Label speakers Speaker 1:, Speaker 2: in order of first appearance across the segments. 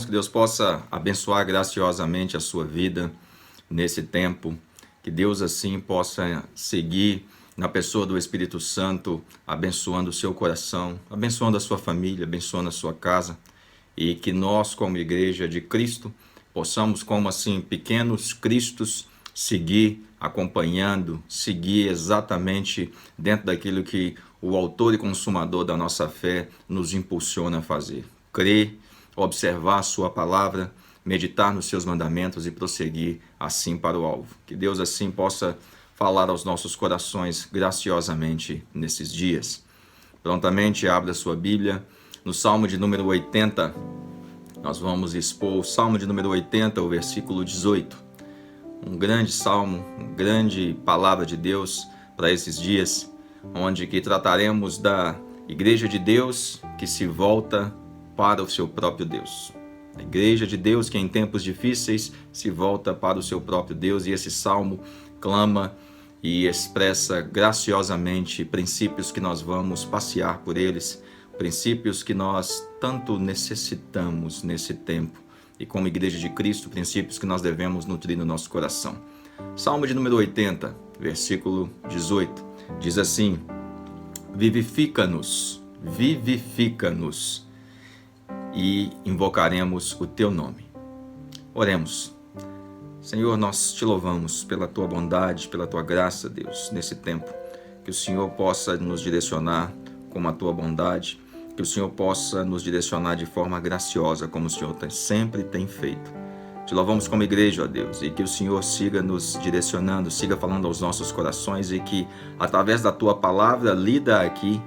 Speaker 1: que Deus possa abençoar graciosamente a sua vida nesse tempo, que Deus assim possa seguir na pessoa do Espírito Santo, abençoando o seu coração, abençoando a sua família, abençoando a sua casa, e que nós, como igreja de Cristo, possamos, como assim, pequenos cristos, seguir acompanhando, seguir exatamente dentro daquilo que o autor e consumador da nossa fé nos impulsiona a fazer. Crer, observar a sua palavra, meditar nos seus mandamentos e prosseguir assim para o alvo. Que Deus assim possa falar aos nossos corações graciosamente nesses dias. Prontamente abra sua Bíblia no Salmo de número 80. Nós vamos expor o Salmo de número 80, o versículo 18. Um grande salmo, uma grande palavra de Deus para esses dias, onde que trataremos da Igreja de Deus que se volta para o seu próprio Deus. A Igreja de Deus que em tempos difíceis se volta para o seu próprio Deus, e esse salmo clama e expressa graciosamente princípios que nós vamos passear por eles, princípios que nós tanto necessitamos nesse tempo, e como Igreja de Cristo, princípios que nós devemos nutrir no nosso coração. Salmo de número 80, versículo 18, diz assim: vivifica-nos, e invocaremos o teu nome. Oremos. Senhor, nós te louvamos pela tua bondade, pela tua graça, Deus, nesse tempo. Que o Senhor possa nos direcionar com a tua bondade, que o Senhor possa nos direcionar de forma graciosa, como o Senhor sempre tem feito. Te louvamos como igreja, ó Deus, e que o Senhor siga nos direcionando, siga falando aos nossos corações, e que através da tua palavra lida aqui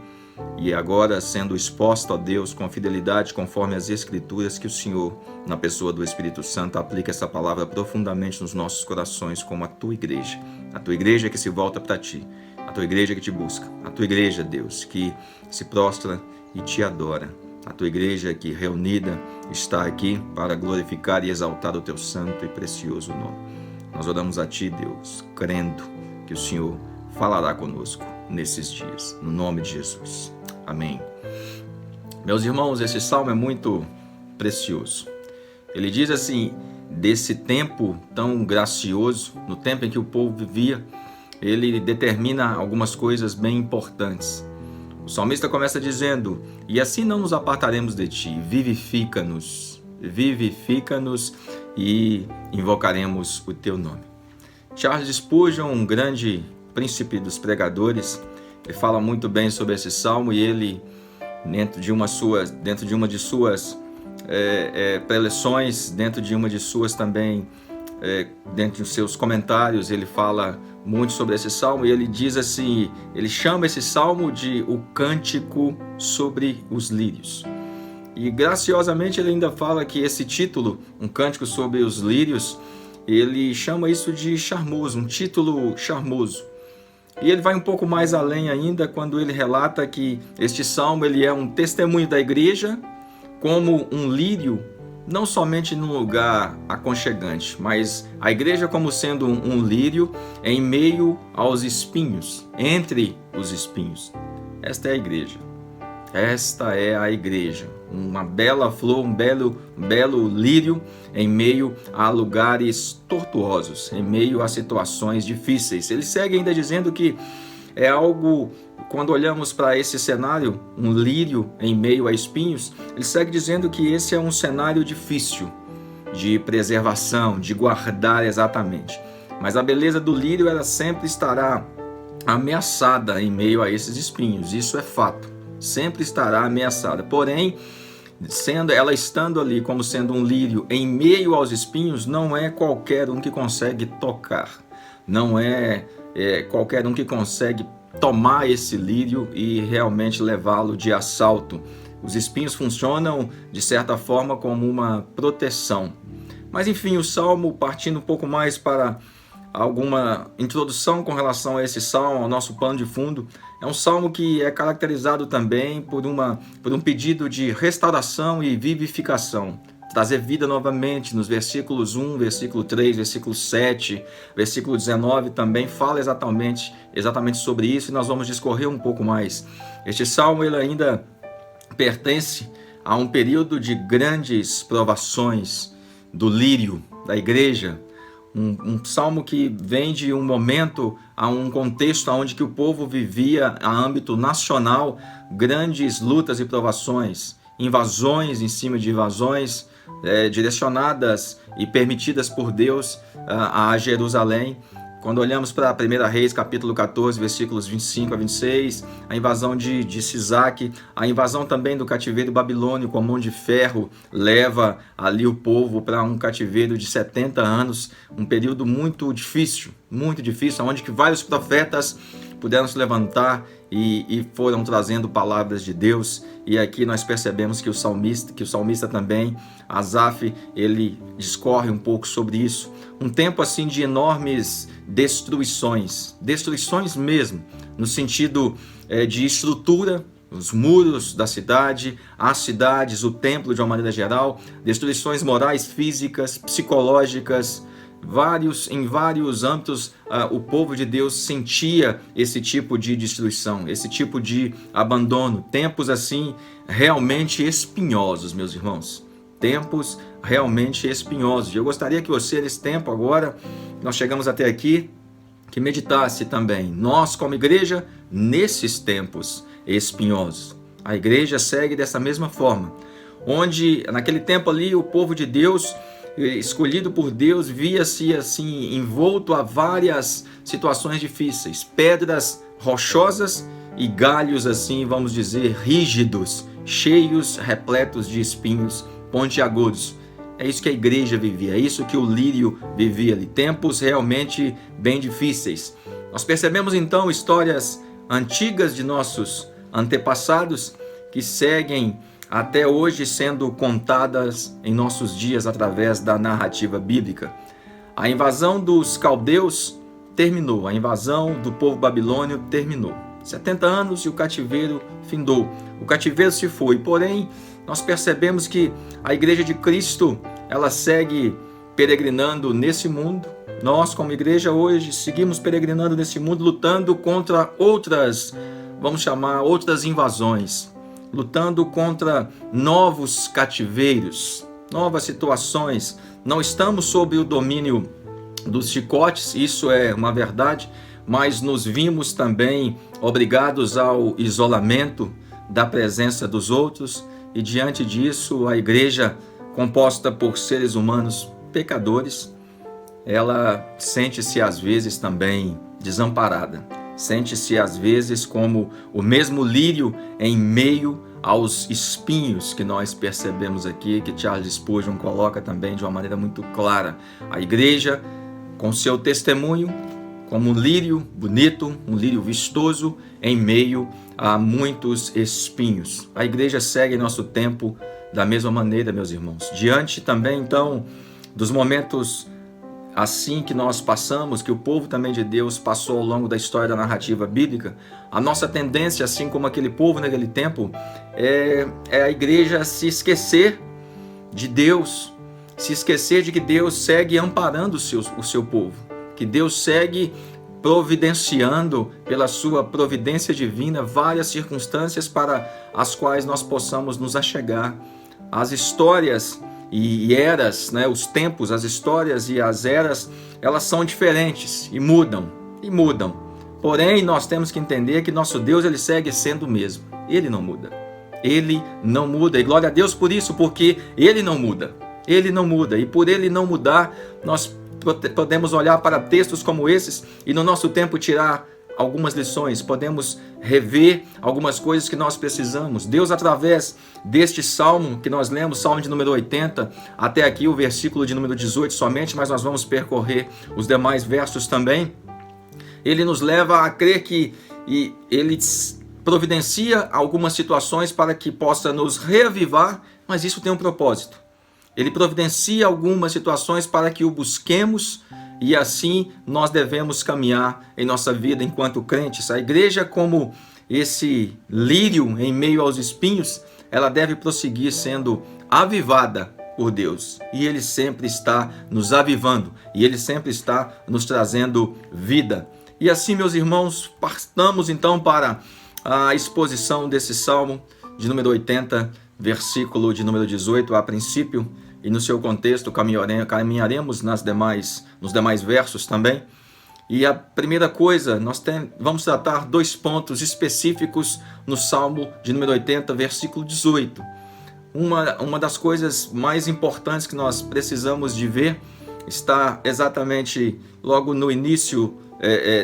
Speaker 1: e agora sendo exposta, ó Deus, com fidelidade conforme as Escrituras, que o Senhor, na pessoa do Espírito Santo, aplique essa palavra profundamente nos nossos corações, como a tua igreja que se volta para ti, a tua igreja que te busca, a tua igreja, Deus, que se prostra e te adora, a tua igreja que reunida está aqui para glorificar e exaltar o teu santo e precioso nome. Nós oramos a ti, Deus, crendo que o Senhor falará conosco nesses dias, no nome de Jesus. Amém. Meus irmãos, esse salmo é muito precioso. Ele diz assim, desse tempo tão gracioso, no tempo em que o povo vivia, ele determina algumas coisas bem importantes. O salmista começa dizendo: e assim não nos apartaremos de ti, vivifica-nos e invocaremos o teu nome. Charles Spurgeon, um grande príncipe dos pregadores, ele fala muito bem sobre esse salmo, e ele, dentro de uma de suas preleções, dentro de uma de suas também, dentro dos seus comentários, ele fala muito sobre esse salmo, e ele diz assim, ele chama esse salmo de o cântico sobre os lírios. E graciosamente ele ainda fala que esse título, um cântico sobre os lírios, ele chama isso de charmoso, um título charmoso. E ele vai um pouco mais além ainda quando ele relata que este salmo ele é um testemunho da igreja como um lírio, não somente num lugar aconchegante, mas a igreja como sendo um lírio em meio aos espinhos, entre os espinhos. Esta é a igreja. Esta é a igreja, uma bela flor, um belo lírio em meio a lugares tortuosos, em meio a situações difíceis. Ele segue ainda dizendo que é algo, quando olhamos para esse cenário, um lírio em meio a espinhos, ele segue dizendo que esse é um cenário difícil de preservação, de guardar exatamente. Mas a beleza do lírio, ela sempre estará ameaçada em meio a esses espinhos, isso é fato. Sempre estará ameaçada. Porém, ela estando ali como sendo um lírio em meio aos espinhos, não é qualquer um que consegue tocar. Não é qualquer um que consegue tomar esse lírio e realmente levá-lo de assalto. Os espinhos funcionam, de certa forma, como uma proteção. Mas, enfim, o Salmo, partindo um pouco mais para alguma introdução com relação a esse salmo, ao nosso pano de fundo, é um salmo que é caracterizado também por um pedido de restauração e vivificação, trazer vida novamente. Nos versículos 1, versículo 3, versículo 7, versículo 19 também fala exatamente sobre isso, e nós vamos discorrer um pouco mais. Este salmo ele ainda pertence há um período de grandes provações do lírio da igreja, um salmo que vem de um momento, a um contexto onde que o povo vivia a âmbito nacional, grandes lutas e provações, invasões em cima de invasões, direcionadas e permitidas por Deus a Jerusalém. Quando olhamos para 1 Reis, capítulo 14, versículos 25 a 26, a invasão de Sisaque, a invasão também do cativeiro babilônio com a mão de ferro, leva ali o povo para um cativeiro de 70 anos, um período muito difícil, onde que vários profetas puderam se levantar e foram trazendo palavras de Deus. E aqui nós percebemos que o salmista também, Asaf, ele discorre um pouco sobre isso. Um tempo assim de enormes destruições mesmo, no sentido de estrutura, os muros da cidade, as cidades, o templo de uma maneira geral, destruições morais, físicas, psicológicas, em vários âmbitos. O povo de Deus sentia esse tipo de destruição, esse tipo de abandono, tempos assim realmente espinhosos, meus irmãos, tempos realmente espinhosos. E eu gostaria que você, nesse tempo agora, nós chegamos até aqui, que meditasse também, nós como igreja, nesses tempos espinhosos. A igreja segue dessa mesma forma, onde naquele tempo ali o povo de Deus, escolhido por Deus, via-se assim envolto a várias situações difíceis, pedras rochosas e galhos assim, vamos dizer, rígidos, cheios, repletos de espinhos pontiagudos. É isso que a igreja vivia, é isso que o lírio vivia ali, tempos realmente bem difíceis. Nós percebemos então histórias antigas de nossos antepassados que seguem até hoje sendo contadas em nossos dias através da narrativa bíblica. A invasão dos caldeus terminou, a invasão do povo babilônio terminou. 70 anos e o cativeiro findou. O cativeiro se foi, porém, nós percebemos que a igreja de Cristo, ela segue peregrinando nesse mundo. Nós, como igreja, hoje seguimos peregrinando nesse mundo, lutando contra outras, vamos chamar, outras invasões, lutando contra novos cativeiros, novas situações. Não estamos sob o domínio dos chicotes, isso é uma verdade, mas nos vimos também obrigados ao isolamento da presença dos outros, e diante disso a igreja, composta por seres humanos pecadores, ela sente-se às vezes também desamparada, sente-se às vezes como o mesmo lírio em meio aos espinhos que nós percebemos aqui, que Charles Spurgeon coloca também de uma maneira muito clara. A igreja, com seu testemunho, como um lírio bonito, um lírio vistoso, em meio a muitos espinhos. A igreja segue nosso tempo da mesma maneira, meus irmãos. Diante também, então, dos momentos assim que nós passamos, que o povo também de Deus passou ao longo da história da narrativa bíblica, a nossa tendência, assim como aquele povo naquele tempo, é a igreja se esquecer de Deus, se esquecer de que Deus segue amparando o seu povo, que Deus segue providenciando pela sua providência divina várias circunstâncias para as quais nós possamos nos achegar. As histórias e eras, os tempos, as histórias e as eras, elas são diferentes e mudam. Porém, nós temos que entender que nosso Deus, ele segue sendo o mesmo. Ele não muda. Ele não muda. E glória a Deus por isso, porque ele não muda. Ele não muda. E por ele não mudar, nós podemos olhar para textos como esses e no nosso tempo tirar algumas lições, podemos rever algumas coisas que nós precisamos. Deus, através deste salmo que nós lemos, salmo de número 80, até aqui o versículo de número 18 somente, mas nós vamos percorrer os demais versos também. Ele nos leva a crer que ele providencia algumas situações para que possa nos reavivar, mas isso tem um propósito. Ele providencia algumas situações para que o busquemos e assim nós devemos caminhar em nossa vida enquanto crentes. A igreja, como esse lírio em meio aos espinhos, ela deve prosseguir sendo avivada por Deus. E Ele sempre está nos avivando e Ele sempre está nos trazendo vida. E assim, meus irmãos, partamos então para a exposição desse salmo de número 80, versículo de número 18 a princípio, e no seu contexto caminharemos nos demais versos também. E a primeira coisa, vamos tratar 2 pontos específicos no Salmo de número 80, versículo 18. Uma das coisas mais importantes que nós precisamos de ver está exatamente logo no início,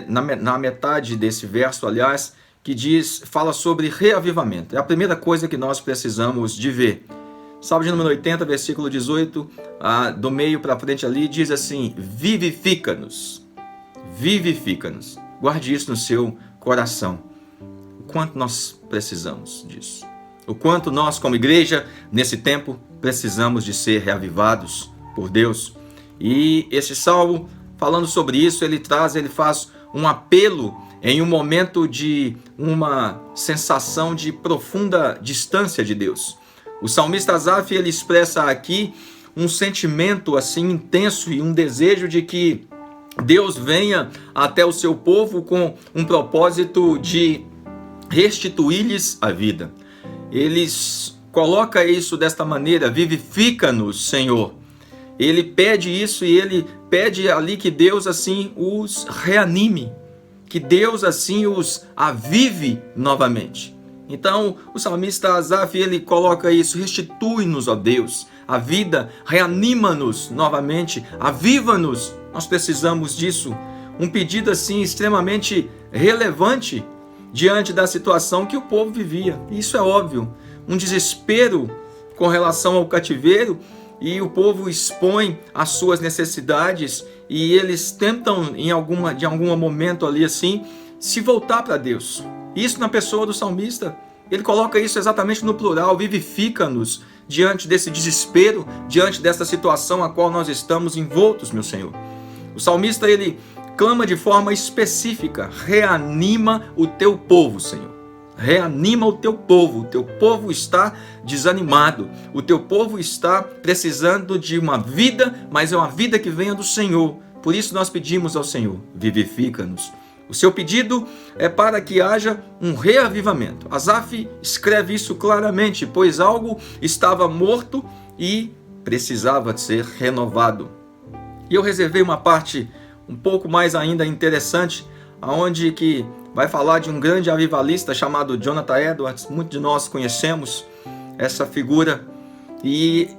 Speaker 1: na metade desse verso, aliás, que fala sobre reavivamento. É a primeira coisa que nós precisamos de ver. Salmo de número 80, versículo 18, do meio para frente ali, diz assim: vivifica-nos. Vivifica-nos. Guarde isso no seu coração. O quanto nós precisamos disso. O quanto nós, como igreja, nesse tempo, precisamos de ser reavivados por Deus. E esse salmo, falando sobre isso, ele faz um apelo em um momento de uma sensação de profunda distância de Deus. O salmista Asaf, ele expressa aqui um sentimento assim intenso e um desejo de que Deus venha até o seu povo com um propósito de restituir-lhes a vida. Ele coloca isso desta maneira: vivifica-nos, Senhor. Ele pede isso e ele pede ali que Deus assim os reanime, que Deus assim os avive novamente. Então, o salmista Asaf, ele coloca isso: restitui-nos, ó Deus, a vida, reanima-nos novamente, aviva-nos. Nós precisamos disso. Um pedido assim extremamente relevante diante da situação que o povo vivia. Isso é óbvio. Um desespero com relação ao cativeiro, e o povo expõe as suas necessidades e eles tentam de algum momento ali assim se voltar para Deus. Isso na pessoa do salmista. Ele coloca isso exatamente no plural: vivifica-nos diante desse desespero, diante dessa situação a qual nós estamos envoltos, meu Senhor. O salmista, ele clama de forma específica: reanima o teu povo, Senhor. Reanima o teu povo está desanimado, o teu povo está precisando de uma vida, mas é uma vida que venha do Senhor. Por isso nós pedimos ao Senhor: vivifica-nos. O seu pedido é para que haja um reavivamento. Asaf escreve isso claramente, pois algo estava morto e precisava ser renovado. E eu reservei uma parte um pouco mais ainda interessante, onde que vai falar de um grande avivalista chamado Jonathan Edwards. Muitos de nós conhecemos essa figura, e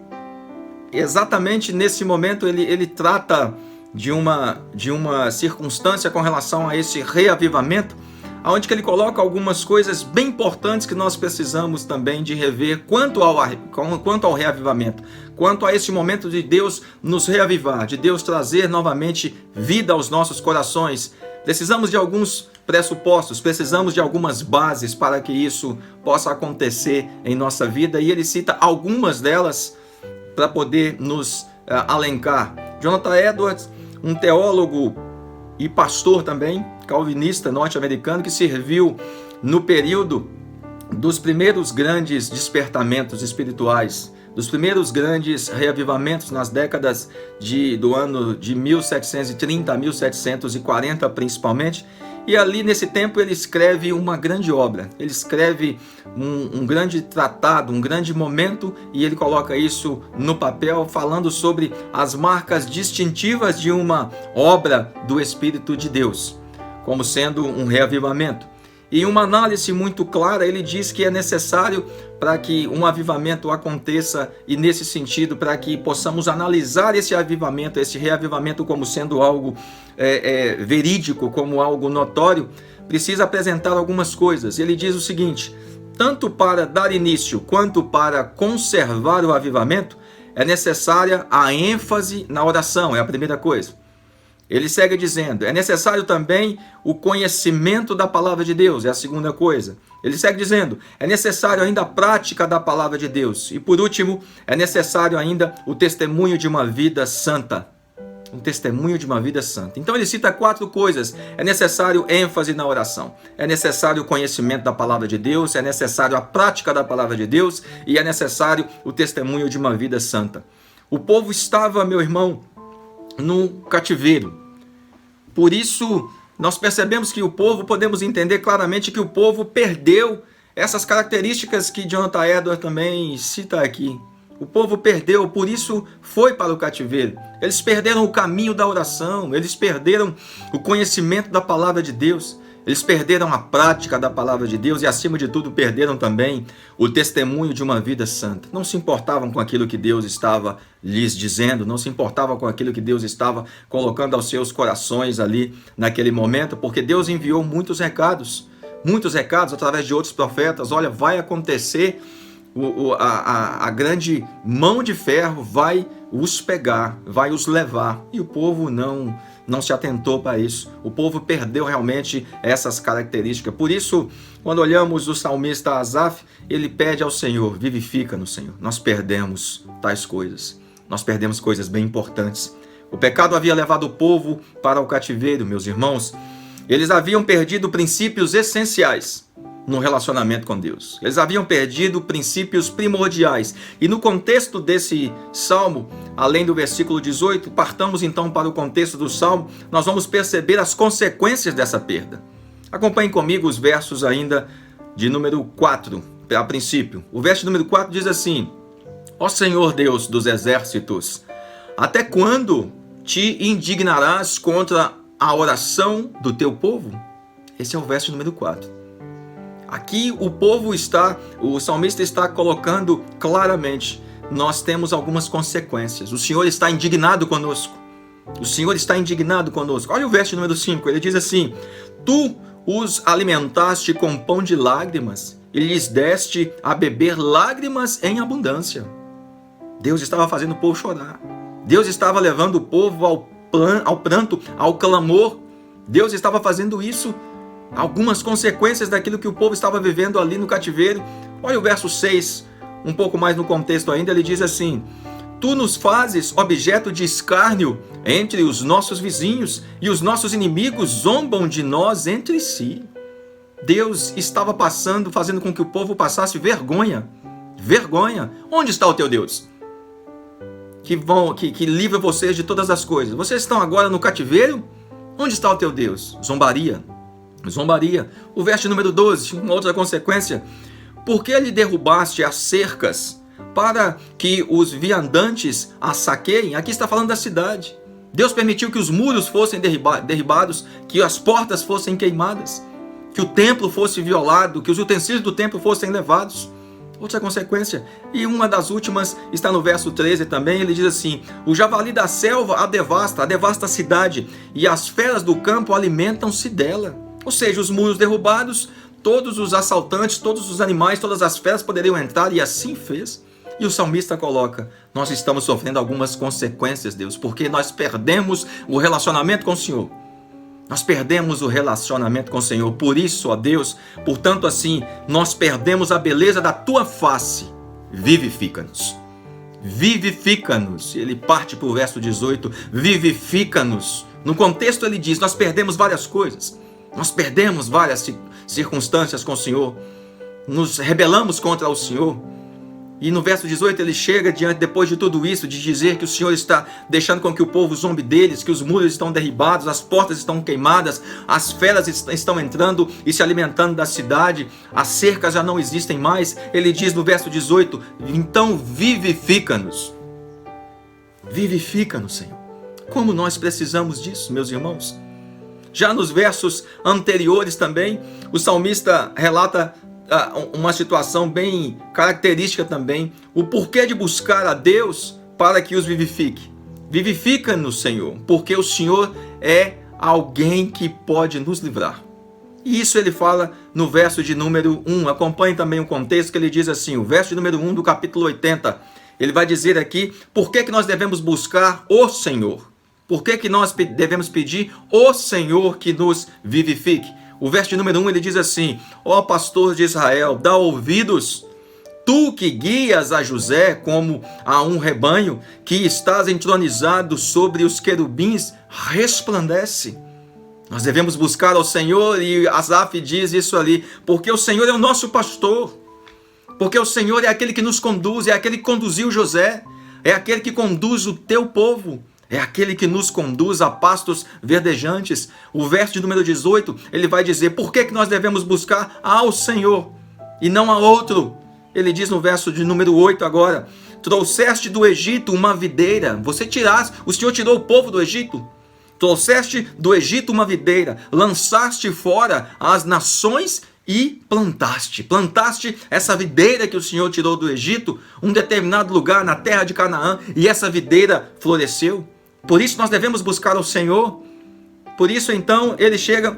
Speaker 1: exatamente nesse momento ele trata de uma circunstância com relação a esse reavivamento, onde que ele coloca algumas coisas bem importantes que nós precisamos também de rever quanto ao reavivamento, quanto a esse momento de Deus nos reavivar, de Deus trazer novamente vida aos nossos corações. Precisamos de alguns pressupostos, precisamos de algumas bases para que isso possa acontecer em nossa vida, e ele cita algumas delas para poder nos alencar. Jonathan Edwards, um teólogo e pastor também, calvinista norte-americano, que serviu no período dos primeiros grandes despertamentos espirituais, dos primeiros grandes reavivamentos nas décadas do ano de 1730 a 1740 principalmente. E ali nesse tempo ele escreve uma grande obra, ele escreve um grande tratado, um grande momento, e ele coloca isso no papel, falando sobre as marcas distintivas de uma obra do Espírito de Deus, como sendo um reavivamento. E uma análise muito clara, ele diz que é necessário para que um avivamento aconteça, e nesse sentido, para que possamos analisar esse reavivamento como sendo algo verídico, como algo notório, precisa apresentar algumas coisas. Ele diz o seguinte: tanto para dar início quanto para conservar o avivamento, é necessária a ênfase na oração, é a primeira coisa. Ele segue dizendo: é necessário também o conhecimento da palavra de Deus, é a segunda coisa. Ele segue dizendo: é necessário ainda a prática da palavra de Deus. E por último, é necessário ainda o testemunho de uma vida santa. Um testemunho de uma vida santa. Então ele cita 4 coisas. É necessário ênfase na oração, é necessário o conhecimento da palavra de Deus, é necessário a prática da palavra de Deus, e é necessário o testemunho de uma vida santa. O povo estava, meu irmão, no cativeiro. Por isso, nós percebemos que podemos entender claramente que o povo perdeu essas características que Jonathan Edwards também cita aqui. O povo perdeu, por isso foi para o cativeiro. Eles perderam o caminho da oração, eles perderam o conhecimento da palavra de Deus, eles perderam a prática da palavra de Deus e, acima de tudo, perderam também o testemunho de uma vida santa. Não se importavam com aquilo que Deus estava lhes dizendo, não se importavam com aquilo que Deus estava colocando aos seus corações ali naquele momento, porque Deus enviou muitos recados através de outros profetas. Olha, vai acontecer, a grande mão de ferro vai os pegar, vai os levar. E o povo não se atentou para isso. O povo perdeu realmente essas características. Por isso, quando olhamos o salmista Asaf, ele pede ao Senhor: vivifica-nos, Senhor. Nós perdemos tais coisas. Nós perdemos coisas bem importantes. O pecado havia levado o povo para o cativeiro, meus irmãos. Eles haviam perdido princípios essenciais no relacionamento com Deus. Eles haviam perdido princípios primordiais. E no contexto desse salmo, além do versículo 18, partamos então para o contexto do salmo, nós vamos perceber as consequências dessa perda. Acompanhem comigo os versos ainda de número 4, a princípio. O verso número 4 diz assim: Ó Senhor Deus dos exércitos, até quando te indignarás contra a oração do teu povo? Esse é o verso número 4. Aqui o salmista está colocando claramente: nós temos algumas consequências. O Senhor está indignado conosco. O Senhor está indignado conosco. Olha o verso número 5, ele diz assim: Tu os alimentaste com pão de lágrimas e lhes deste a beber lágrimas em abundância. Deus estava fazendo o povo chorar. Deus estava levando o povo ao pranto, ao clamor. Deus estava fazendo isso. Algumas consequências daquilo que o povo estava vivendo ali no cativeiro. Olha o verso 6, um pouco mais no contexto ainda, ele diz assim: Tu nos fazes objeto de escárnio entre os nossos vizinhos, e os nossos inimigos zombam de nós entre si. Deus estava fazendo com que o povo passasse vergonha. Vergonha. Onde está o teu Deus? Que livra vocês de todas as coisas. Vocês estão agora no cativeiro? Onde está o teu Deus? Zombaria. O verso número 12, uma outra consequência: Por que lhe derrubaste as cercas para que os viandantes a saqueiem? Aqui está falando da cidade. Deus permitiu que os muros fossem derribados, que as portas fossem queimadas, que o templo fosse violado, que os utensílios do templo fossem levados. Outra consequência, e uma das últimas, está no verso 13 também, ele diz assim: O javali da selva a devasta a cidade, e as feras do campo alimentam-se dela. Ou seja, os muros derrubados, todos os assaltantes, todos os animais, todas as feras poderiam entrar, e assim fez. E o salmista coloca: nós estamos sofrendo algumas consequências, Deus, porque nós perdemos o relacionamento com o Senhor. Nós perdemos o relacionamento com o Senhor. Por isso, ó Deus, portanto assim, nós perdemos a beleza da tua face. Vivifica-nos. Vivifica-nos. Ele parte para o verso 18. Vivifica-nos. No contexto ele diz: nós perdemos várias coisas. Nós perdemos várias circunstâncias com o Senhor. Nos rebelamos contra o Senhor. E no verso 18 ele chega depois de tudo isso, de dizer que o Senhor está deixando com que o povo zombe deles, que os muros estão derribados, as portas estão queimadas, as feras estão entrando e se alimentando da cidade, as cercas já não existem mais. Ele diz no verso 18: Então vivifica-nos. Vivifica-nos, Senhor. Como nós precisamos disso, meus irmãos. Já nos versos anteriores também, o salmista relata uma situação bem característica também, o porquê de buscar a Deus para que os vivifique. Vivifica-nos, Senhor, porque o Senhor é alguém que pode nos livrar. E isso ele fala no verso de número 1. Acompanhe também o contexto, que ele diz assim, o verso de número 1 do capítulo 80. Ele vai dizer aqui, por que nós devemos buscar o Senhor? Por que nós devemos pedir o Senhor que nos vivifique? O verso de número 1 ele diz assim: Ó pastor de Israel, dá ouvidos, tu que guias a José como a um rebanho, que estás entronizado sobre os querubins, resplandece. Nós devemos buscar ao Senhor, e Asaf diz isso ali, porque o Senhor é o nosso pastor, porque o Senhor é aquele que nos conduz, é aquele que conduziu José, é aquele que conduz o teu povo. É aquele que nos conduz a pastos verdejantes. O verso de número 18, ele vai dizer, por que nós devemos buscar ao Senhor? e não há outro. Ele diz no verso de número 8 agora: trouxeste do Egito uma videira. O Senhor tirou o povo do Egito. Trouxeste do Egito uma videira, lançaste fora as nações e plantaste essa videira que o Senhor tirou do Egito, um determinado lugar na terra de Canaã, e essa videira floresceu. Por isso nós devemos buscar o Senhor. Por isso então ele chega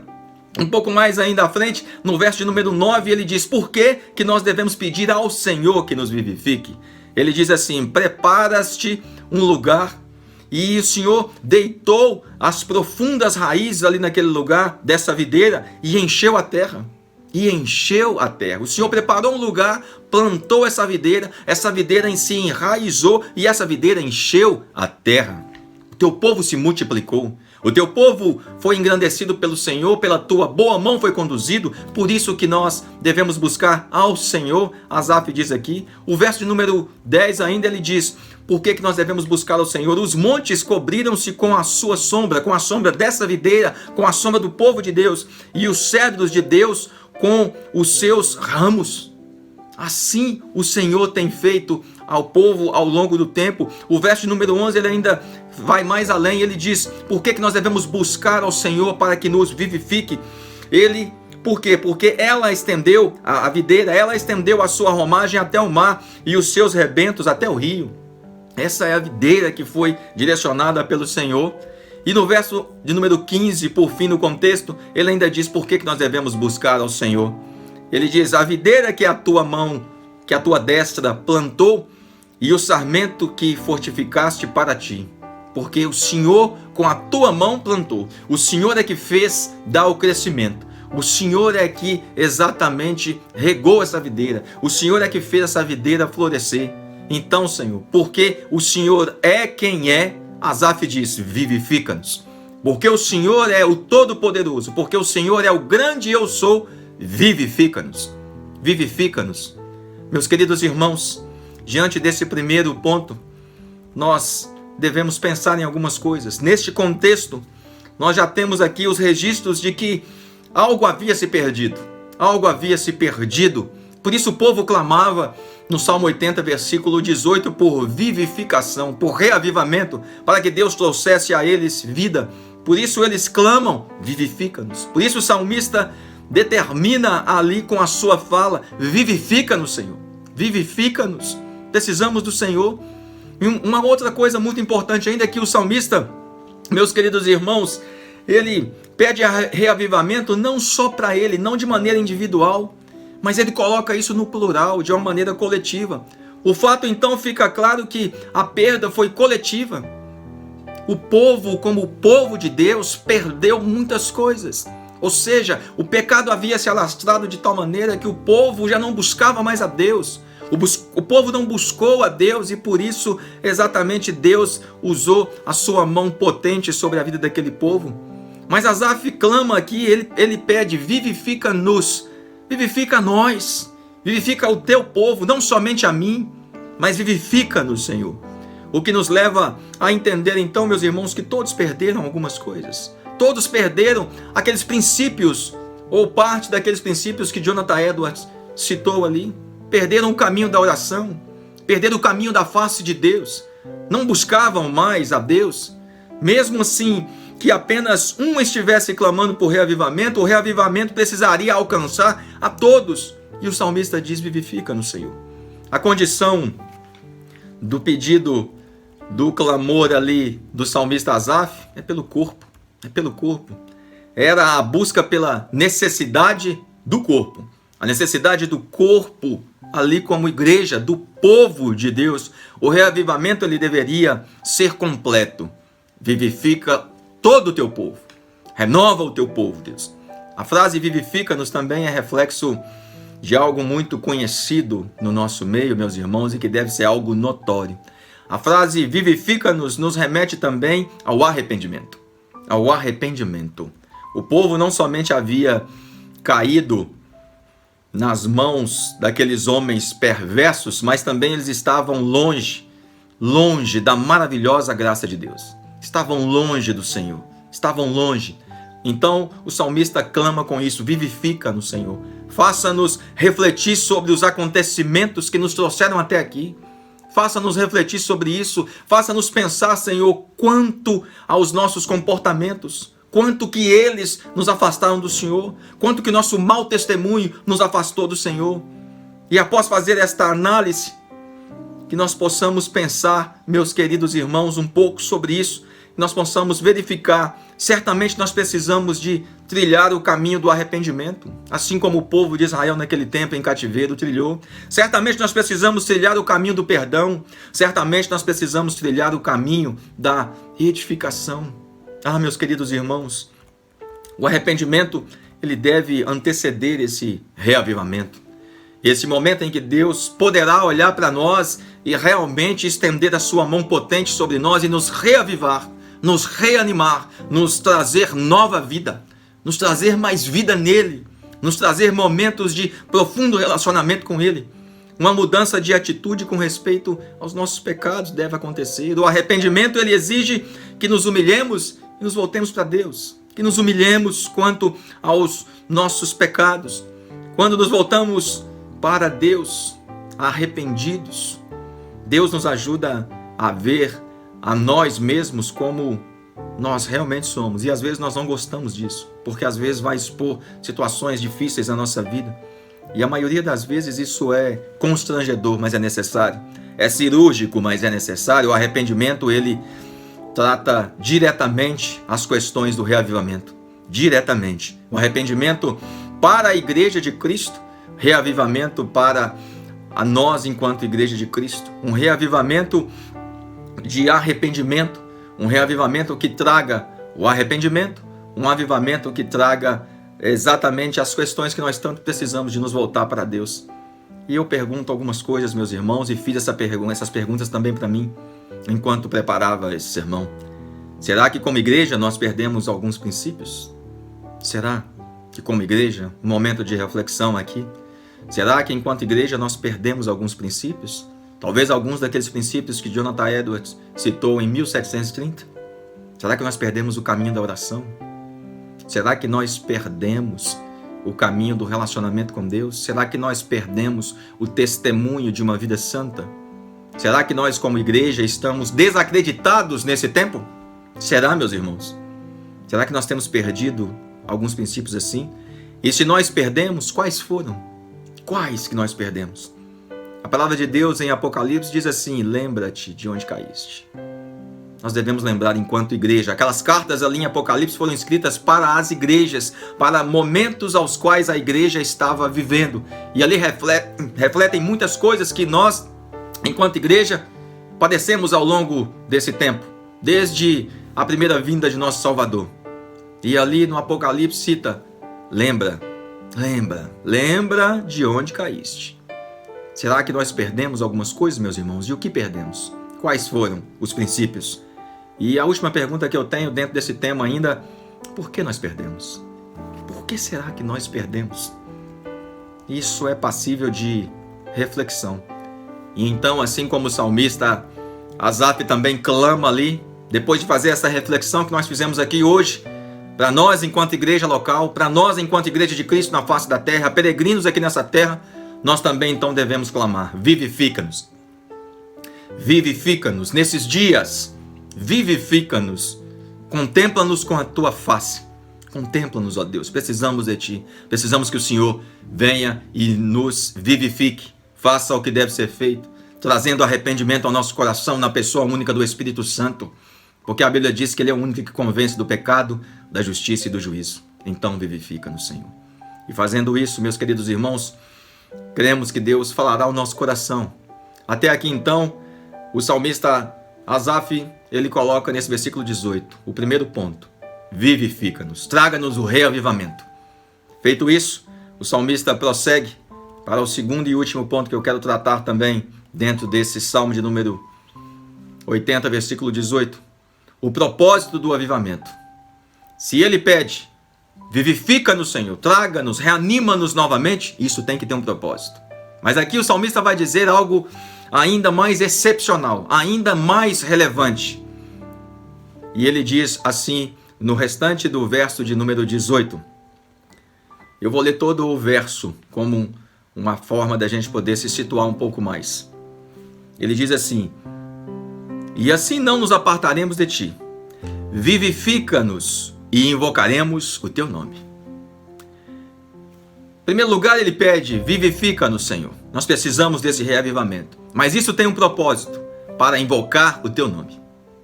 Speaker 1: um pouco mais ainda à frente, no verso de número 9, ele diz: por que nós devemos pedir ao Senhor que nos vivifique? Ele diz assim: preparas-te um lugar. E o Senhor deitou as profundas raízes ali naquele lugar dessa videira e encheu a terra. O Senhor preparou um lugar, plantou essa videira em si enraizou e essa videira encheu a terra. O teu povo se multiplicou. O teu povo foi engrandecido pelo Senhor, pela tua boa mão foi conduzido, por isso que nós devemos buscar ao Senhor. Asaf diz aqui, o verso de número 10 ainda ele diz: por que nós devemos buscar ao Senhor? Os montes cobriram-se com a sua sombra, com a sombra dessa videira, com a sombra do povo de Deus, e os cedros de Deus com os seus ramos. Assim o Senhor tem feito ao povo ao longo do tempo. O verso de número 11 ele ainda vai mais além, ele diz: por que nós devemos buscar ao Senhor para que nos vivifique? Por quê? Porque ela estendeu, a videira, ela estendeu a sua romagem até o mar e os seus rebentos até o rio. Essa é a videira que foi direcionada pelo Senhor. E no verso de número 15, por fim, no contexto, ele ainda diz por que nós devemos buscar ao Senhor. Ele diz: a videira que a tua mão, que a tua destra plantou, e o sarmento que fortificaste para ti. Porque o Senhor com a tua mão plantou. O Senhor é que fez dar o crescimento. O Senhor é que exatamente regou essa videira. O Senhor é que fez essa videira florescer. Então, Senhor, porque o Senhor é quem é, Asaf diz: vivifica-nos. Porque o Senhor é o Todo-Poderoso, porque o Senhor é o grande eu sou, vivifica-nos. Vivifica-nos. Meus queridos irmãos, diante desse primeiro ponto, nós devemos pensar em algumas coisas. Neste contexto, nós já temos aqui os registros de que algo havia se perdido. Algo havia se perdido. Por isso o povo clamava no Salmo 80, versículo 18, por vivificação, por reavivamento, para que Deus trouxesse a eles vida. Por isso eles clamam: vivifica-nos. Por isso o salmista determina ali com a sua fala: vivifica-nos, Senhor. Vivifica-nos. Precisamos do Senhor. E uma outra coisa muito importante ainda é que o salmista, meus queridos irmãos, ele pede reavivamento não só para ele, não de maneira individual, mas ele coloca isso no plural, de uma maneira coletiva. O fato então fica claro que a perda foi coletiva. O povo, como o povo de Deus, perdeu muitas coisas. Ou seja, o pecado havia se alastrado de tal maneira que o povo já não buscava mais a Deus. O povo não buscou a Deus e por isso exatamente Deus usou a sua mão potente sobre a vida daquele povo. Mas Asaf clama aqui, ele pede: vivifica-nos, vivifica nós, vivifica o teu povo, não somente a mim, mas vivifica-nos, Senhor. O que nos leva a entender então, meus irmãos, que todos perderam algumas coisas. Todos perderam aqueles princípios, ou parte daqueles princípios que Jonathan Edwards citou ali. Perderam o caminho da oração, perderam o caminho da face de Deus, não buscavam mais a Deus. Mesmo assim, que apenas um estivesse clamando por reavivamento, o reavivamento precisaria alcançar a todos. E o salmista diz: vivifica-nos, Senhor. A condição do pedido, do clamor ali do salmista Asaf é pelo corpo. Era a busca pela necessidade do corpo. A necessidade do corpo ali como igreja, do povo de Deus. O reavivamento ele deveria ser completo. Vivifica todo o teu povo. Renova o teu povo, Deus. A frase vivifica-nos também é reflexo de algo muito conhecido no nosso meio, meus irmãos, e que deve ser algo notório. A frase vivifica-nos nos remete também ao arrependimento. Ao arrependimento. O povo não somente havia caído nas mãos daqueles homens perversos, mas também eles estavam longe da maravilhosa graça de Deus. Estavam longe do Senhor, estavam longe. Então o salmista clama com isso: vivifica-nos, Senhor. Faça-nos refletir sobre os acontecimentos que nos trouxeram até aqui. Faça-nos refletir sobre isso. Faça-nos pensar, Senhor, quanto aos nossos comportamentos, quanto que eles nos afastaram do Senhor, quanto que nosso mau testemunho nos afastou do Senhor. E após fazer esta análise, que nós possamos pensar, meus queridos irmãos, um pouco sobre isso, que nós possamos verificar. Certamente nós precisamos de trilhar o caminho do arrependimento, assim como o povo de Israel naquele tempo em cativeiro trilhou. Certamente nós precisamos trilhar o caminho do perdão. Certamente nós precisamos trilhar o caminho da edificação. Meus queridos irmãos, o arrependimento, ele deve anteceder esse reavivamento. Esse momento em que Deus poderá olhar para nós e realmente estender a sua mão potente sobre nós e nos reavivar, nos reanimar, nos trazer nova vida, nos trazer mais vida nele, nos trazer momentos de profundo relacionamento com ele. Uma mudança de atitude com respeito aos nossos pecados deve acontecer. O arrependimento, ele exige que nos humilhemos e nos voltemos para Deus, que nos humilhemos quanto aos nossos pecados. Quando nos voltamos para Deus arrependidos, Deus nos ajuda a ver a nós mesmos como nós realmente somos. E às vezes nós não gostamos disso, porque às vezes vai expor situações difíceis na nossa vida. E a maioria das vezes isso é constrangedor, mas é necessário. É cirúrgico, mas é necessário. O arrependimento, ele trata diretamente as questões do reavivamento. Diretamente. O arrependimento para a igreja de Cristo, reavivamento para a nós enquanto igreja de Cristo. Um reavivamento de arrependimento, um reavivamento que traga o arrependimento, um avivamento que traga exatamente as questões que nós tanto precisamos de nos voltar para Deus. E eu pergunto algumas coisas, meus irmãos, e fiz essas perguntas também para mim, enquanto preparava esse sermão. Será que como igreja nós perdemos alguns princípios? Será que como igreja, um momento de reflexão aqui, será que enquanto igreja nós perdemos alguns princípios? Talvez alguns daqueles princípios que Jonathan Edwards citou em 1730? Será que nós perdemos o caminho da oração? Será que nós perdemos o caminho do relacionamento com Deus? Será que nós perdemos o testemunho de uma vida santa? Será que nós como igreja estamos desacreditados nesse tempo? Será, meus irmãos? Será que nós temos perdido alguns princípios assim? E se nós perdemos, quais foram? Quais que nós perdemos? A palavra de Deus em Apocalipse diz assim: lembra-te de onde caíste. Nós devemos lembrar enquanto igreja. Aquelas cartas ali em Apocalipse foram escritas para as igrejas, para momentos aos quais a igreja estava vivendo. E ali refletem muitas coisas que nós, enquanto igreja, padecemos ao longo desse tempo, desde a primeira vinda de nosso Salvador. E ali no Apocalipse cita: lembra de onde caíste. Será que nós perdemos algumas coisas, meus irmãos? E o que perdemos? Quais foram os princípios? E a última pergunta que eu tenho dentro desse tema ainda: por que nós perdemos? Por que será que nós perdemos? Isso é passível de reflexão. E então, assim como o salmista Asaf também clama ali, depois de fazer essa reflexão que nós fizemos aqui hoje, para nós enquanto igreja local, para nós enquanto igreja de Cristo na face da terra, peregrinos aqui nessa terra, nós também então devemos clamar: vivifica-nos. Vivifica-nos nesses dias, vivifica-nos, contempla-nos com a tua face, contempla-nos, ó Deus, precisamos de ti, precisamos que o Senhor venha e nos vivifique, faça o que deve ser feito, trazendo arrependimento ao nosso coração na pessoa única do Espírito Santo, porque a Bíblia diz que Ele é o único que convence do pecado, da justiça e do juízo. Então vivifica-nos, Senhor. E fazendo isso, meus queridos irmãos, cremos que Deus falará ao nosso coração. Até aqui então, o salmista Asaf, ele coloca nesse versículo 18, o primeiro ponto: vivifica-nos, traga-nos o reavivamento. Feito isso, o salmista prossegue para o segundo e último ponto que eu quero tratar também dentro desse salmo de número 80, versículo 18. O propósito do avivamento. Se ele pede: vivifica-nos, Senhor, traga-nos, reanima-nos novamente, isso tem que ter um propósito. Mas aqui o salmista vai dizer algo ainda mais excepcional, ainda mais relevante. E ele diz assim no restante do verso de número 18. Eu vou ler todo o verso como uma forma da gente poder se situar um pouco mais. Ele diz assim: e assim não nos apartaremos de ti, vivifica-nos e invocaremos o teu nome. Em primeiro lugar, ele pede: vivifica-nos, Senhor. Nós precisamos desse reavivamento, mas isso tem um propósito, para invocar o teu nome.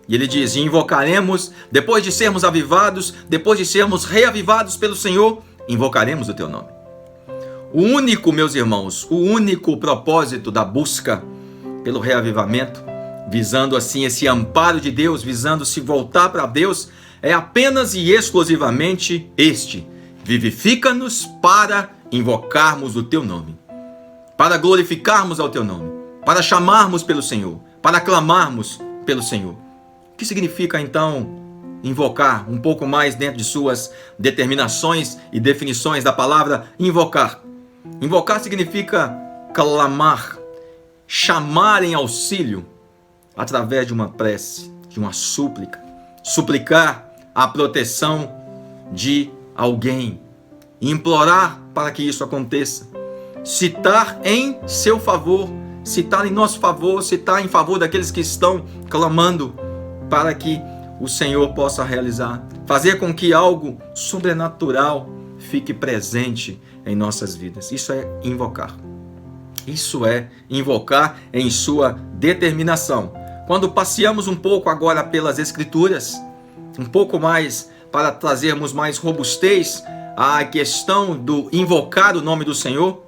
Speaker 1: E ele diz: e invocaremos, depois de sermos avivados, depois de sermos reavivados pelo Senhor, invocaremos o teu nome. O único, meus irmãos, o único propósito da busca pelo reavivamento, visando assim esse amparo de Deus, visando se voltar para Deus, é apenas e exclusivamente este: vivifica-nos para invocarmos o teu nome, para glorificarmos ao teu nome, para chamarmos pelo Senhor, para clamarmos pelo Senhor. O que significa então invocar? Um pouco mais dentro de suas determinações e definições da palavra invocar. Invocar significa clamar, chamar em auxílio através de uma prece, de uma súplica, suplicar a proteção de alguém, implorar para que isso aconteça, citar em seu favor, citar em nosso favor, citar em favor daqueles que estão clamando para que o Senhor possa realizar, fazer com que algo sobrenatural fique presente em nossas vidas. Isso é invocar. Isso é invocar em sua determinação. Quando passeamos um pouco agora pelas Escrituras, um pouco mais para trazermos mais robustez à questão do invocar o nome do Senhor,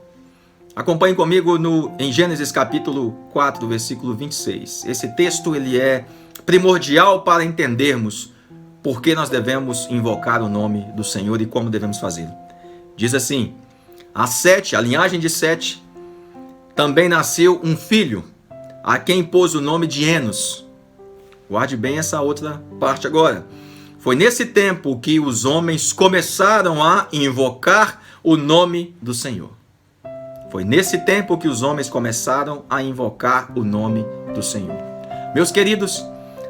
Speaker 1: acompanhe comigo em Gênesis capítulo 4, versículo 26. Esse texto ele é primordial para entendermos por que nós devemos invocar o nome do Senhor e como devemos fazê-lo. Diz assim: a Sete, a linhagem de Sete, também nasceu um filho, a quem pôs o nome de Enos. Guarde bem essa outra parte agora. Foi nesse tempo que os homens começaram a invocar o nome do Senhor. Foi nesse tempo que os homens começaram a invocar o nome do Senhor. Meus queridos,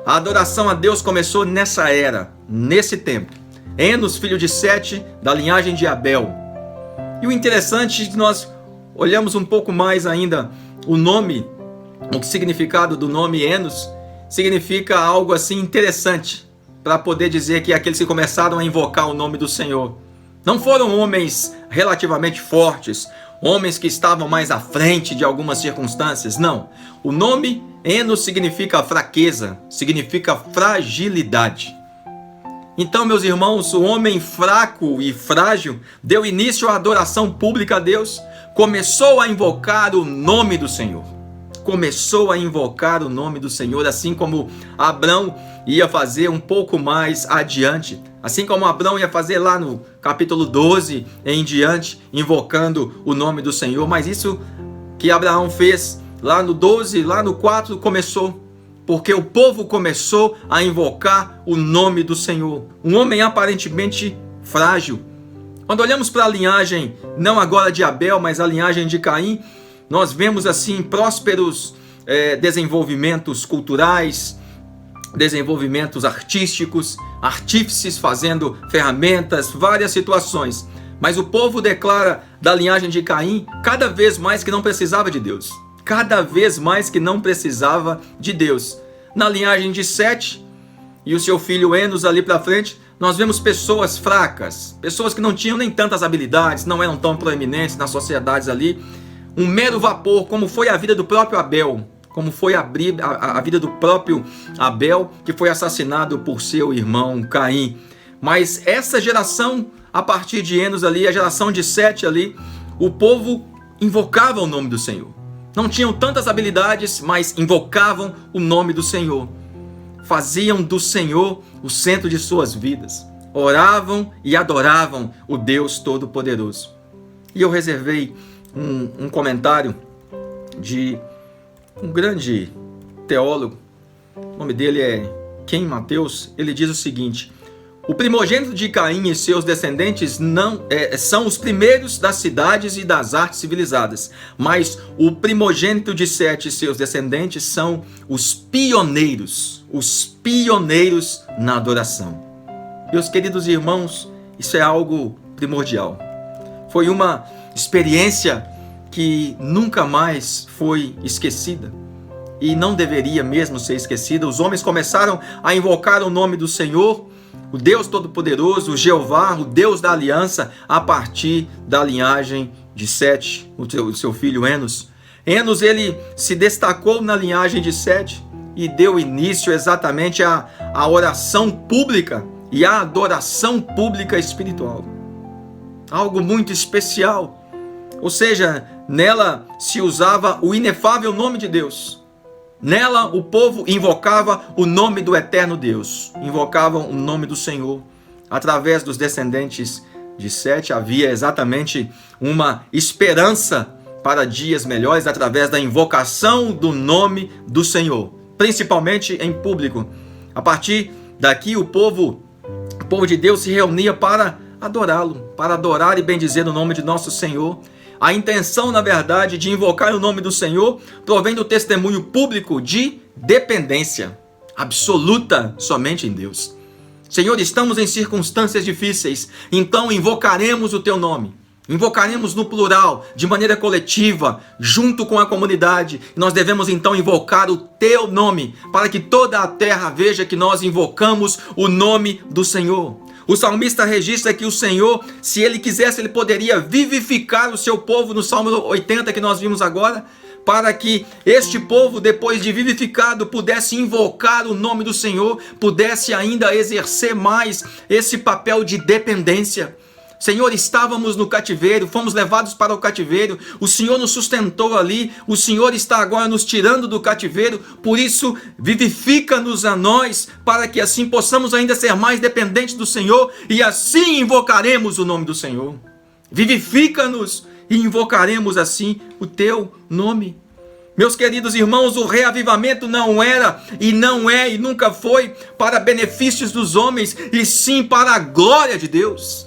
Speaker 1: a adoração a Deus começou nessa era, nesse tempo. Enos, filho de Sete, da linhagem de Abel. E o interessante é que nós olhamos um pouco mais ainda o nome, o significado do nome Enos, significa algo assim interessante, para poder dizer que aqueles que começaram a invocar o nome do Senhor não foram homens relativamente fortes, homens que estavam mais à frente de algumas circunstâncias, não. O nome Enos significa fraqueza, significa fragilidade. Então, meus irmãos, o homem fraco e frágil deu início à adoração pública a Deus, começou a invocar o nome do Senhor. Começou a invocar o nome do Senhor, assim como Abrão ia fazer um pouco mais adiante. Assim como Abrão ia fazer lá no capítulo 12 em diante, invocando o nome do Senhor. Mas isso que Abraão fez lá no 12, lá no 4, começou. Porque o povo começou a invocar o nome do Senhor. Um homem aparentemente frágil. Quando olhamos para a linhagem, não agora de Abel, mas a linhagem de Caim, nós vemos assim prósperos desenvolvimentos culturais, desenvolvimentos artísticos, artífices fazendo ferramentas, várias situações. Mas o povo declara da linhagem de Caim cada vez mais que não precisava de Deus. Cada vez mais que não precisava de Deus. Na linhagem de Sete e o seu filho Enos ali para frente, nós vemos pessoas fracas, pessoas que não tinham nem tantas habilidades, não eram tão proeminentes nas sociedades ali. Um mero vapor, como foi a vida do próprio Abel, como foi a vida do próprio Abel, que foi assassinado por seu irmão Caim. Mas essa geração, a partir de Enos ali, a geração de Sete ali, o povo invocava o nome do Senhor. Não tinham tantas habilidades, mas invocavam o nome do Senhor. Faziam do Senhor o centro de suas vidas. Oravam e adoravam o Deus Todo-Poderoso. E eu reservei um comentário de um grande teólogo. O nome dele é Ken Mateus. Ele diz o seguinte: o primogênito de Caim e seus descendentes não são os primeiros das cidades e das artes civilizadas, mas o primogênito de Sete e seus descendentes são os pioneiros na adoração. Meus queridos irmãos, isso é algo primordial. Foi uma experiência que nunca mais foi esquecida e não deveria mesmo ser esquecida. Os homens começaram a invocar o nome do Senhor, o Deus Todo-Poderoso, o Jeová, o Deus da aliança, a partir da linhagem de Sete, o seu filho Enos. Enos, ele se destacou na linhagem de Sete e deu início exatamente à oração pública e à adoração pública espiritual. Algo muito especial. Ou seja, nela se usava o inefável nome de Deus. Nela o povo invocava o nome do eterno Deus. Invocavam o nome do Senhor. Através dos descendentes de Sete havia exatamente uma esperança para dias melhores através da invocação do nome do Senhor, principalmente em público. A partir daqui o povo de Deus se reunia para adorá-lo, para adorar e bendizer o nome de nosso Senhor. A intenção, na verdade, de invocar o nome do Senhor provém do testemunho público de dependência absoluta somente em Deus. Senhor, estamos em circunstâncias difíceis, então invocaremos o teu nome. Invocaremos no plural, de maneira coletiva, junto com a comunidade. Nós devemos então invocar o teu nome, para que toda a terra veja que nós invocamos o nome do Senhor. O salmista registra que o Senhor, se ele quisesse, ele poderia vivificar o seu povo no Salmo 80 que nós vimos agora, para que este povo, depois de vivificado, pudesse invocar o nome do Senhor, pudesse ainda exercer mais esse papel de dependência. Senhor, estávamos no cativeiro, fomos levados para o cativeiro, o Senhor nos sustentou ali, o Senhor está agora nos tirando do cativeiro, por isso vivifica-nos a nós, para que assim possamos ainda ser mais dependentes do Senhor, e assim invocaremos o nome do Senhor. Vivifica-nos e invocaremos assim o teu nome. Meus queridos irmãos, o reavivamento não era e não é e nunca foi para benefícios dos homens, e sim para a glória de Deus.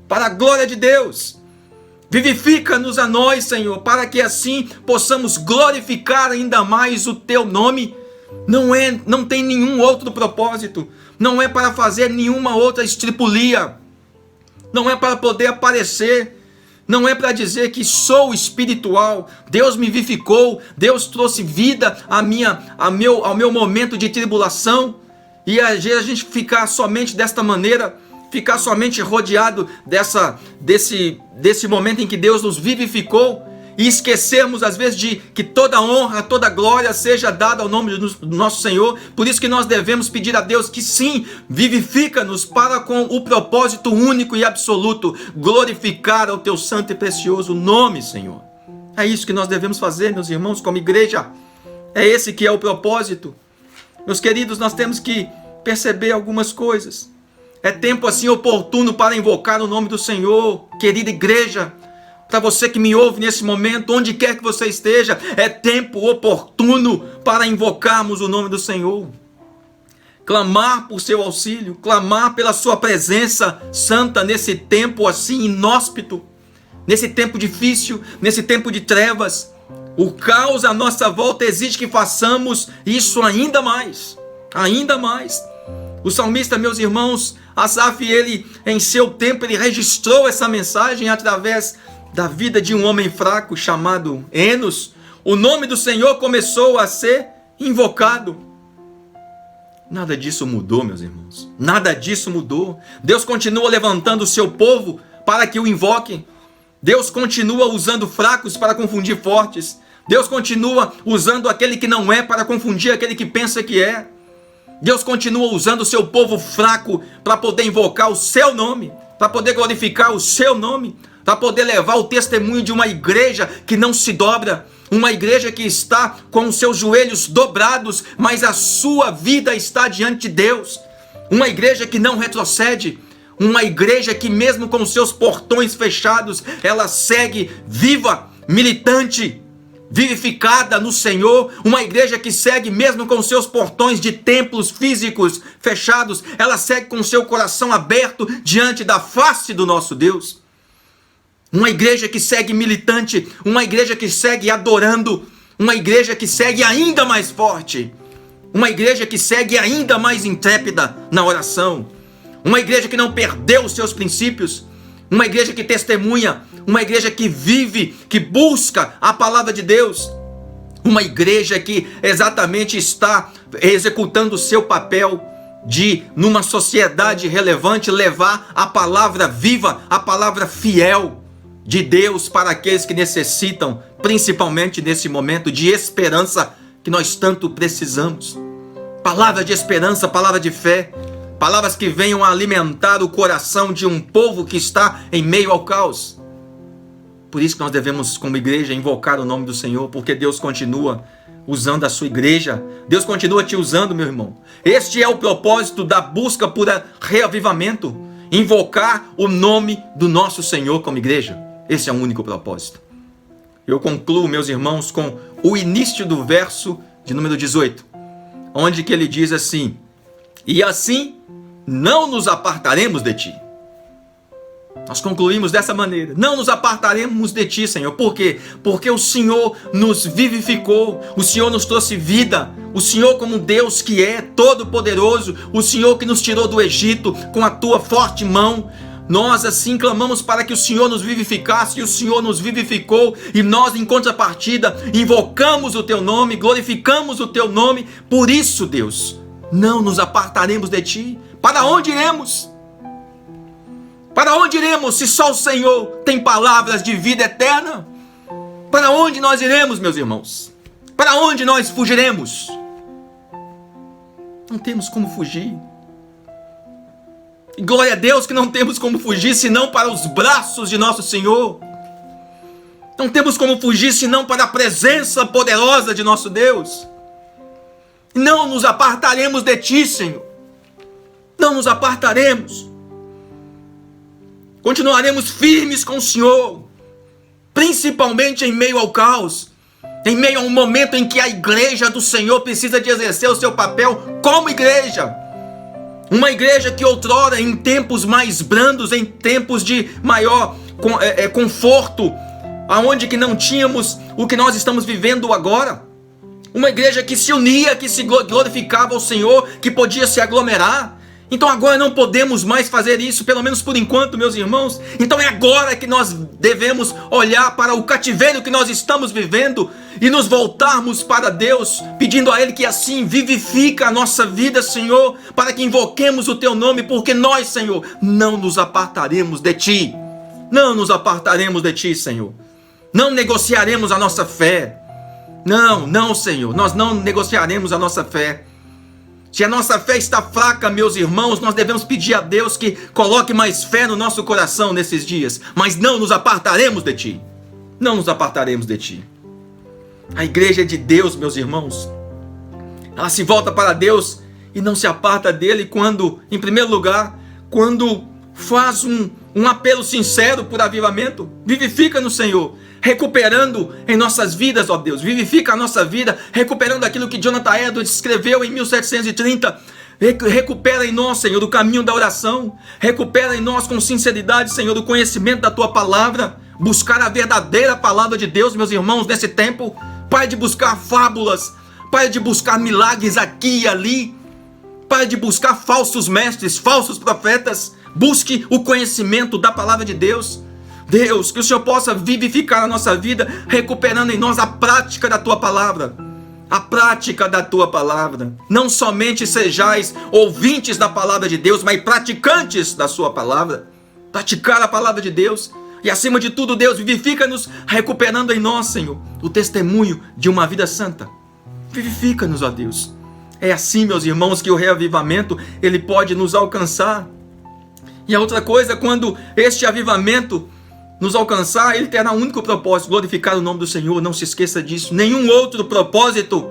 Speaker 1: Para a glória de Deus. Vivifica-nos a nós, Senhor, para que assim possamos glorificar ainda mais o teu nome. Não tem nenhum outro propósito. Não é para fazer nenhuma outra estripulia. Não é para poder aparecer. Não é para dizer que sou espiritual. Deus me vivificou. Deus trouxe vida ao meu momento de tribulação. E a gente ficar somente desta maneira, ficar somente rodeado desse momento em que Deus nos vivificou, e esquecermos às vezes de que toda honra, toda glória seja dada ao nome do nosso Senhor. Por isso que nós devemos pedir a Deus que sim, vivifica-nos para com o propósito único e absoluto, glorificar ao teu santo e precioso nome, Senhor. É isso que nós devemos fazer, meus irmãos, como igreja. É esse que é o propósito. Meus queridos, nós temos que perceber algumas coisas. É tempo assim oportuno para invocar o nome do Senhor, querida igreja. Para você que me ouve nesse momento, onde quer que você esteja, é tempo oportuno para invocarmos o nome do Senhor. Clamar por seu auxílio, clamar pela sua presença santa nesse tempo assim inóspito, nesse tempo difícil, nesse tempo de trevas. O caos à nossa volta exige que façamos isso ainda mais, ainda mais. O salmista, meus irmãos, Asaf, ele em seu tempo, ele registrou essa mensagem através da vida de um homem fraco chamado Enos. O nome do Senhor começou a ser invocado. Nada disso mudou, meus irmãos. Nada disso mudou. Deus continua levantando o seu povo para que o invoquem. Deus continua usando fracos para confundir fortes. Deus continua usando aquele que não é para confundir aquele que pensa que é. Deus continua usando o seu povo fraco para poder invocar o seu nome, para poder glorificar o seu nome, para poder levar o testemunho de uma igreja que não se dobra, uma igreja que está com os seus joelhos dobrados, mas a sua vida está diante de Deus, uma igreja que não retrocede, uma igreja que mesmo com os seus portões fechados, ela segue viva, militante, vivificada no Senhor, uma igreja que segue mesmo com seus portões de templos físicos fechados, ela segue com seu coração aberto diante da face do nosso Deus. Uma igreja que segue militante, uma igreja que segue adorando, uma igreja que segue ainda mais forte, uma igreja que segue ainda mais intrépida na oração, uma igreja que não perdeu os seus princípios, uma igreja que testemunha, uma igreja que vive, que busca a palavra de Deus, uma igreja que exatamente está executando o seu papel de, numa sociedade relevante, levar a palavra viva, a palavra fiel de Deus para aqueles que necessitam, principalmente nesse momento de esperança que nós tanto precisamos. Palavra de esperança, palavra de fé, palavras que venham a alimentar o coração de um povo que está em meio ao caos. Por isso que nós devemos, como igreja, invocar o nome do Senhor, porque Deus continua usando a sua igreja. Deus continua te usando, meu irmão. Este é o propósito da busca por reavivamento. Invocar o nome do nosso Senhor como igreja. Esse é o único propósito. Eu concluo, meus irmãos, com o início do verso de número 18, onde que ele diz assim: e assim não nos apartaremos de ti. Nós concluímos dessa maneira: não nos apartaremos de ti, Senhor. Por quê? Porque o Senhor nos vivificou, o Senhor nos trouxe vida, o Senhor, como Deus que é todo-poderoso, o Senhor que nos tirou do Egito com a tua forte mão. Nós assim clamamos para que o Senhor nos vivificasse, e o Senhor nos vivificou, e nós, em contrapartida, invocamos o teu nome, glorificamos o teu nome. Por isso, Deus, não nos apartaremos de ti. Para onde iremos? Para onde iremos se só o Senhor tem palavras de vida eterna? Para onde nós iremos, meus irmãos? Para onde nós fugiremos? Não temos como fugir. E glória a Deus que não temos como fugir senão para os braços de nosso Senhor. Não temos como fugir senão para a presença poderosa de nosso Deus. Não nos apartaremos de ti, Senhor. Não nos apartaremos. Continuaremos firmes com o Senhor, principalmente em meio ao caos, em meio a um momento em que a igreja do Senhor precisa de exercer o seu papel como igreja. Uma igreja que outrora, em tempos mais brandos, em tempos de maior conforto, aonde que não tínhamos o que nós estamos vivendo agora. Uma igreja que se unia, que se glorificava ao Senhor, que podia se aglomerar. Então agora não podemos mais fazer isso, pelo menos por enquanto, meus irmãos. Então é agora que nós devemos olhar para o cativeiro que nós estamos vivendo e nos voltarmos para Deus, pedindo a Ele que assim vivifica a nossa vida, Senhor, para que invoquemos o Teu nome, porque nós, Senhor, não nos apartaremos de Ti. Não nos apartaremos de Ti, Senhor. Não negociaremos a nossa fé. Não, Senhor, nós não negociaremos a nossa fé. Se a nossa fé está fraca, meus irmãos, nós devemos pedir a Deus que coloque mais fé no nosso coração nesses dias. Mas não nos apartaremos de Ti. Não nos apartaremos de Ti. A igreja de Deus, meus irmãos, ela se volta para Deus e não se aparta dele quando, em primeiro lugar, quando faz um apelo sincero por avivamento. Vivifica no Senhor, recuperando em nossas vidas, ó Deus. Vivifica a nossa vida, recuperando aquilo que Jonathan Edwards escreveu em 1730. Recupera em nós, Senhor, o caminho da oração. Recupera em nós com sinceridade, Senhor, o conhecimento da Tua palavra. Buscar a verdadeira palavra de Deus, meus irmãos, nesse tempo. Pare de buscar fábulas. Pare de buscar milagres aqui e ali. Pare de buscar falsos mestres, falsos profetas. Busque o conhecimento da palavra de Deus. Deus, que o Senhor possa vivificar a nossa vida, recuperando em nós a prática da Tua palavra. A prática da Tua palavra. Não somente sejais ouvintes da palavra de Deus, mas praticantes da Sua palavra. Praticar a palavra de Deus. E acima de tudo, Deus, vivifica-nos, recuperando em nós, Senhor, o testemunho de uma vida santa. Vivifica-nos, ó Deus. É assim, meus irmãos, que o reavivamento, ele pode nos alcançar. E a outra coisa, quando este avivamento nos alcançar, ele terá um único propósito: glorificar o nome do Senhor. Não se esqueça disso. Nenhum outro propósito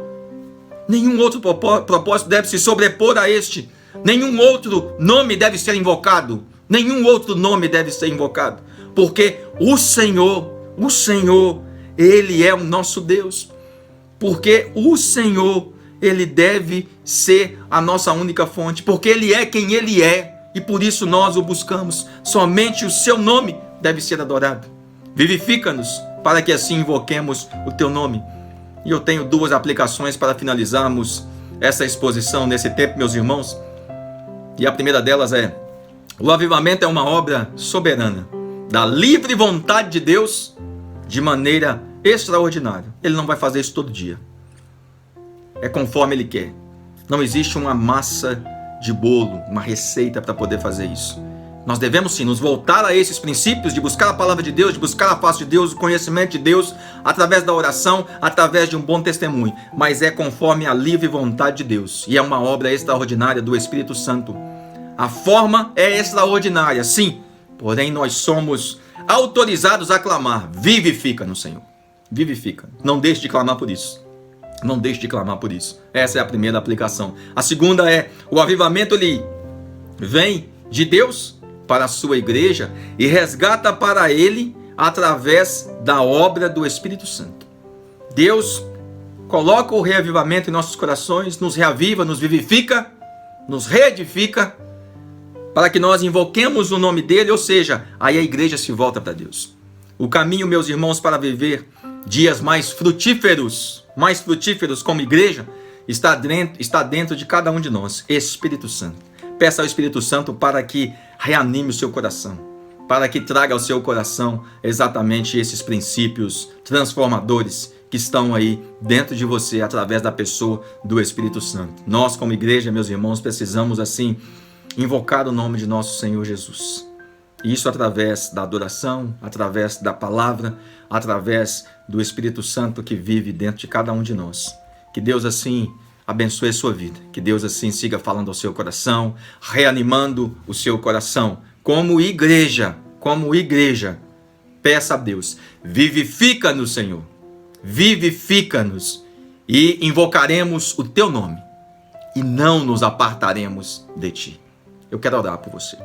Speaker 1: deve se sobrepor a este. Nenhum outro nome deve ser invocado. Nenhum outro nome deve ser invocado. Porque o Senhor, Ele é o nosso Deus. Porque o Senhor, Ele deve ser a nossa única fonte. Porque Ele é quem Ele é. E por isso nós o buscamos. Somente o Seu nome deve ser adorado. Vivifica-nos para que assim invoquemos o Teu nome. E eu tenho duas aplicações para finalizarmos essa exposição nesse tempo, meus irmãos. E a primeira delas é: O avivamento é uma obra soberana, da livre vontade de Deus, de maneira extraordinária. Ele não vai fazer isso todo dia. É conforme Ele quer. Não existe uma massa de bolo, uma receita para poder fazer isso. Nós devemos sim nos voltar a esses princípios de buscar a palavra de Deus, de buscar a face de Deus, o conhecimento de Deus, através da oração, através de um bom testemunho. Mas é conforme a livre vontade de Deus. E é uma obra extraordinária do Espírito Santo. A forma é extraordinária, sim. Porém, nós somos autorizados a clamar. Vivifica no Senhor. Vivifica. Não deixe de clamar por isso. Não deixe de clamar por isso. Essa é a primeira aplicação. A segunda é, o avivamento ele vem de Deus para a sua igreja e resgata para ele através da obra do Espírito Santo. Deus coloca o reavivamento em nossos corações, nos reaviva, nos vivifica, nos reedifica, para que nós invoquemos o nome dele, ou seja, aí a igreja se volta para Deus. O caminho, meus irmãos, para viver dias mais frutíferos como igreja, está dentro de cada um de nós, Espírito Santo. Peça ao Espírito Santo para que reanime o seu coração, para que traga ao seu coração exatamente esses princípios transformadores que estão aí dentro de você através da pessoa do Espírito Santo. Nós, como igreja, meus irmãos, precisamos assim invocar o nome de nosso Senhor Jesus. Isso através da adoração, através da palavra, através do Espírito Santo que vive dentro de cada um de nós. Que Deus assim abençoe a sua vida. Que Deus assim siga falando ao seu coração, reanimando o seu coração. Como igreja, peça a Deus, vivifica-nos, Senhor. Vivifica-nos e invocaremos o teu nome e não nos apartaremos de ti. Eu quero orar por você.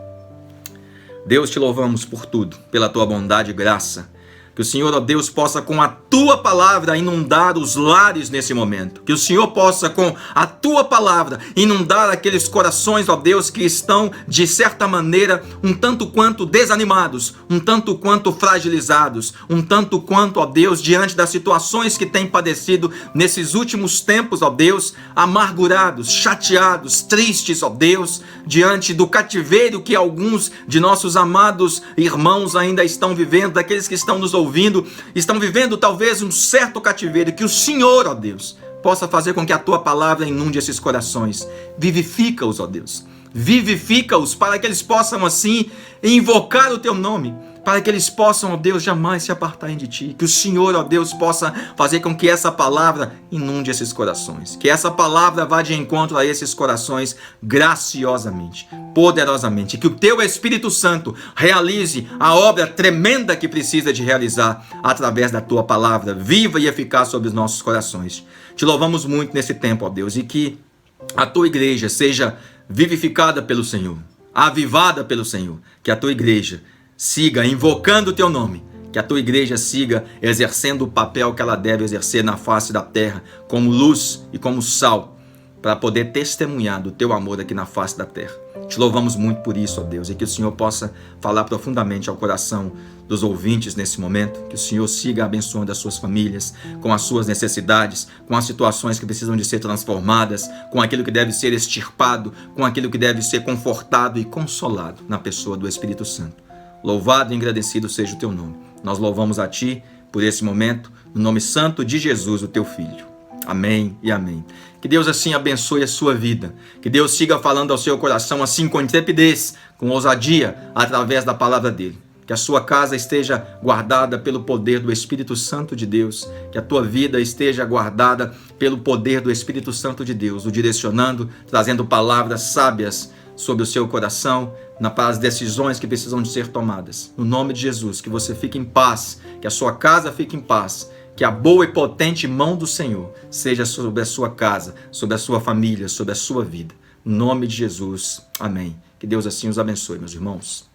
Speaker 1: Deus, te louvamos por tudo, pela tua bondade e graça. Que o Senhor, ó Deus, possa com a tua palavra inundar os lares nesse momento. Que o Senhor possa com a tua palavra inundar aqueles corações, ó Deus, que estão de certa maneira um tanto quanto desanimados, um tanto quanto fragilizados, um tanto quanto, ó Deus, diante das situações que têm padecido nesses últimos tempos, ó Deus, amargurados, chateados, tristes, ó Deus, diante do cativeiro que alguns de nossos amados irmãos ainda estão vivendo, daqueles que estão nos ouvindo, estão vivendo talvez um certo cativeiro. Que o Senhor, ó Deus, possa fazer com que a tua palavra inunde esses corações. Vivifica-os, ó Deus. Vivifica-os para que eles possam assim invocar o teu nome, para que eles possam, ó Deus, jamais se apartarem de ti. Que o Senhor, ó Deus, possa fazer com que essa palavra inunde esses corações. Que essa palavra vá de encontro a esses corações graciosamente, poderosamente. Que o teu Espírito Santo realize a obra tremenda que precisa de realizar através da tua palavra, viva e eficaz sobre os nossos corações. Te louvamos muito nesse tempo, ó Deus, e que a tua igreja seja vivificada pelo Senhor, avivada pelo Senhor. Que a tua igreja siga invocando o teu nome, que a tua igreja siga exercendo o papel que ela deve exercer na face da terra, como luz e como sal, para poder testemunhar do teu amor aqui na face da terra. Te louvamos muito por isso, ó Deus, e que o Senhor possa falar profundamente ao coração dos ouvintes nesse momento, que o Senhor siga abençoando as suas famílias, com as suas necessidades, com as situações que precisam de ser transformadas, com aquilo que deve ser extirpado, com aquilo que deve ser confortado e consolado na pessoa do Espírito Santo. Louvado e agradecido seja o teu nome. Nós louvamos a ti por esse momento, no nome santo de Jesus, o teu Filho. Amém e amém. Que Deus assim abençoe a sua vida. Que Deus siga falando ao seu coração assim com intrepidez, com ousadia, através da palavra dele. Que a sua casa esteja guardada pelo poder do Espírito Santo de Deus. Que a tua vida esteja guardada pelo poder do Espírito Santo de Deus, o direcionando, trazendo palavras sábias sobre o seu coração, para as decisões que precisam de ser tomadas. No nome de Jesus, que você fique em paz, que a sua casa fique em paz, que a boa e potente mão do Senhor seja sobre a sua casa, sobre a sua família, sobre a sua vida. No nome de Jesus, amém. Que Deus assim os abençoe, meus irmãos.